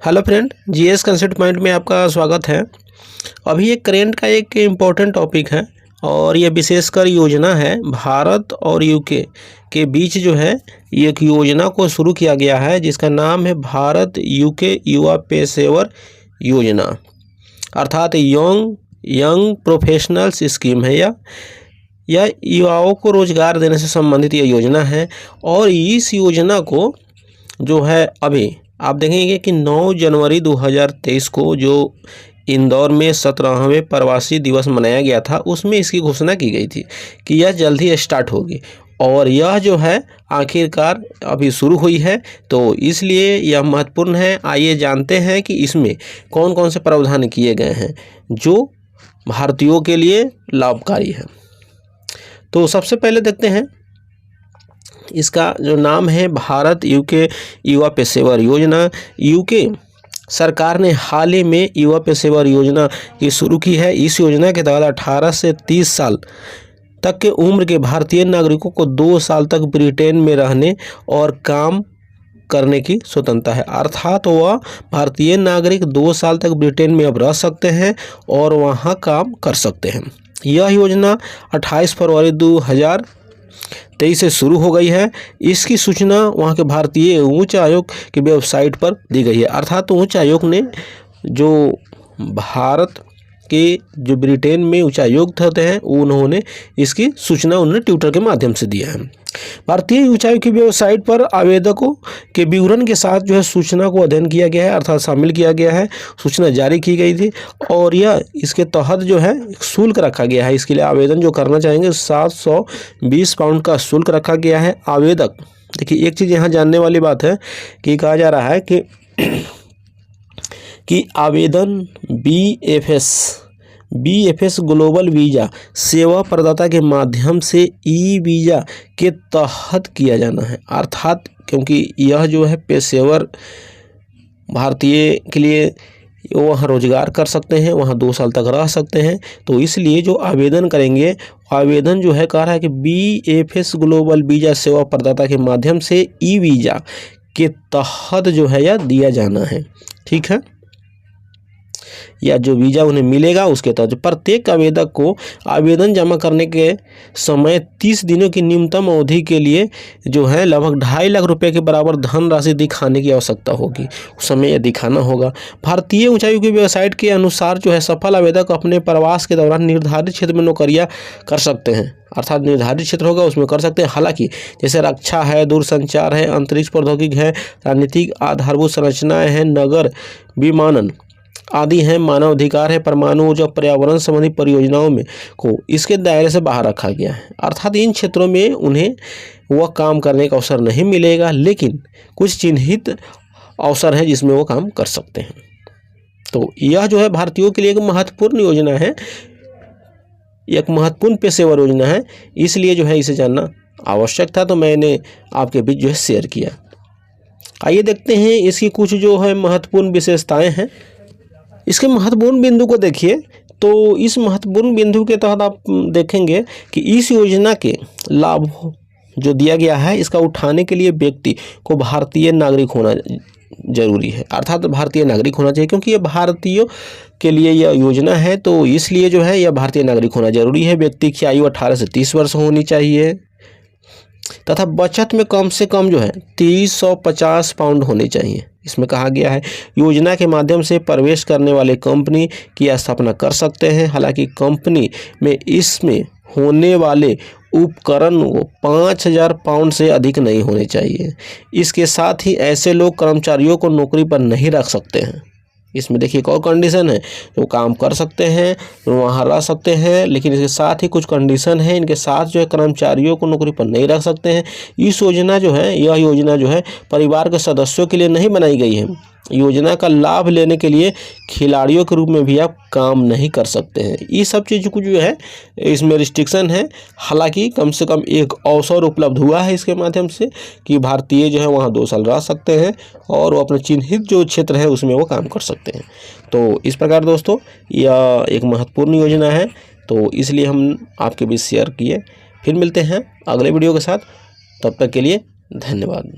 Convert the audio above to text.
Hello friend, GS concept point में आपका स्वागत है। अभी एक करेंट का एक इम्पोर्टेंट टॉपिक है और ये विशेषकर योजना है भारत और यूके के बीच जो है एक योजना को शुरू किया गया है जिसका नाम है भारत यूके युवा पेशेवर योजना, अर्थात यंग प्रोफेशनल्स स्कीम है। यह युवाओं को रोजगार देने से संबंधित यह योजना है और इस योजना को जो है अभी आप देखेंगे कि 9 जनवरी 2023 को जो इंदौर में 17वें प्रवासी दिवस मनाया गया था उसमें इसकी घोषणा की गई थी कि यह जल्द ही स्टार्ट होगी और यह जो है आखिरकार अभी शुरू हुई है, तो इसलिए यह महत्वपूर्ण है। आइए जानते हैं कि इसमें कौन कौन से प्रावधान किए गए हैं जो भारतीयों के लिए लाभकारी है। तो सबसे पहले देखते हैं, इसका जो नाम है भारत यूके युवा पेशेवर योजना। यूके सरकार ने हाल ही में युवा पेशेवर योजना की शुरू की है। इस योजना के तहत 18 से 30 साल तक के उम्र के भारतीय नागरिकों को 2 साल तक ब्रिटेन में रहने और काम करने की स्वतंत्रता है, अर्थात वह भारतीय नागरिक 2 साल तक ब्रिटेन में अब रह सकते हैं और वहाँ काम कर सकते हैं। यह योजना 28 फरवरी 2023 से शुरू हो गई है। इसकी सूचना वहाँ के भारतीय उच्च आयोग की वेबसाइट पर दी गई है, अर्थात उच्च आयोग ने जो भारत के जो ब्रिटेन में उच्चायुक्त होते हैं उन्होंने इसकी सूचना उन्होंने ट्विटर के माध्यम से दिया है। भारतीय उच्चायोग की वेबसाइट पर आवेदकों के विवरण के साथ जो है सूचना को अध्ययन किया गया है, अर्थात शामिल किया गया है। सूचना जारी की गई थी और यह इसके तहत जो है शुल्क रखा गया है। इसके लिए आवेदन जो करना चाहेंगे 720 पाउंड का शुल्क रखा गया है। आवेदक देखिए, एक चीज़ यहाँ जानने वाली बात है कि कहा जा रहा है कि आवेदन बीएफएस ग्लोबल वीज़ा सेवा प्रदाता के माध्यम से ई वीज़ा के तहत किया जाना है, अर्थात क्योंकि यह जो है पेशेवर भारतीय के लिए वहाँ रोजगार कर सकते हैं, वहाँ 2 साल तक रह सकते हैं, तो इसलिए जो आवेदन करेंगे आवेदन जो है कह रहा है कि बीएफएस ग्लोबल वीज़ा सेवा प्रदाता के माध्यम से ई वीज़ा के तहत जो है यह दिया जाना है। ठीक है, या जो वीज़ा उन्हें मिलेगा उसके तहत प्रत्येक आवेदक को आवेदन जमा करने के समय 30 दिनों की न्यूनतम अवधि के लिए जो है लगभग 2.5 लाख रुपए के बराबर धनराशि दिखाने की आवश्यकता होगी। उस समय यह दिखाना होगा। भारतीय उच्चायोग की वेबसाइट के अनुसार जो है सफल आवेदक अपने प्रवास के दौरान निर्धारित क्षेत्र में नौकरियां कर सकते हैं, अर्थात निर्धारित क्षेत्र होगा उसमें कर सकते हैं। हालांकि जैसे रक्षा है, दूरसंचार है, अंतरिक्ष प्रौद्योगिकी है, राजनीतिक आधारभूत संरचनाएं हैं, नगर विमानन आदि हैं, मानव अधिकार है, परमाणु ऊर्जा, पर्यावरण संबंधी परियोजनाओं में को इसके दायरे से बाहर रखा गया है, अर्थात इन क्षेत्रों में उन्हें वह काम करने का अवसर नहीं मिलेगा, लेकिन कुछ चिन्हित अवसर हैं जिसमें वो काम कर सकते हैं। तो यह जो है भारतीयों के लिए एक महत्वपूर्ण योजना है, एक महत्वपूर्ण पेशेवर योजना है, इसलिए जो है इसे जानना आवश्यक था, तो मैंने आपके बीच जो है शेयर किया। आइए देखते हैं इसकी कुछ जो है महत्वपूर्ण विशेषताएँ हैं। इसके महत्वपूर्ण बिंदु को देखिए, तो इस महत्वपूर्ण बिंदु के तहत आप देखेंगे कि इस योजना के लाभ जो दिया गया है इसका उठाने के लिए व्यक्ति को भारतीय नागरिक होना जरूरी है, अर्थात भारतीय नागरिक होना चाहिए, क्योंकि ये भारतीयों के लिए यह योजना है, तो इसलिए जो है यह भारतीय नागरिक होना जरूरी है। व्यक्ति की आयु 18 से 30 वर्ष होनी चाहिए तथा बचत में कम से कम जो है 350 पाउंड होने चाहिए। इसमें कहा गया है योजना के माध्यम से प्रवेश करने वाले कंपनी की स्थापना कर सकते हैं। हालांकि कंपनी में इसमें होने वाले उपकरण को 5000 पाउंड से अधिक नहीं होने चाहिए। इसके साथ ही ऐसे लोग कर्मचारियों को नौकरी पर नहीं रख सकते हैं। इसमें देखिए एक और कंडीशन है, तो काम कर सकते हैं, वहाँ रह सकते हैं, लेकिन इसके साथ ही कुछ कंडीशन है, इनके साथ जो है कर्मचारियों को नौकरी पर नहीं रख सकते हैं। इस योजना जो है यह योजना जो है परिवार के सदस्यों के लिए नहीं बनाई गई है। योजना का लाभ लेने के लिए खिलाड़ियों के रूप में भी आप काम नहीं कर सकते हैं। ये सब चीज़ को जो है इसमें रिस्ट्रिक्शन है। हालांकि कम से कम एक अवसर उपलब्ध हुआ है इसके माध्यम से कि भारतीय जो है वहाँ 2 साल रह सकते हैं और वो अपने चिन्हित जो क्षेत्र है उसमें वो काम कर सकते हैं। तो इस प्रकार दोस्तों यह एक महत्वपूर्ण योजना है, तो इसलिए हम आपके बीच शेयर किए। फिर मिलते हैं अगले वीडियो के साथ, तब तक के लिए धन्यवाद।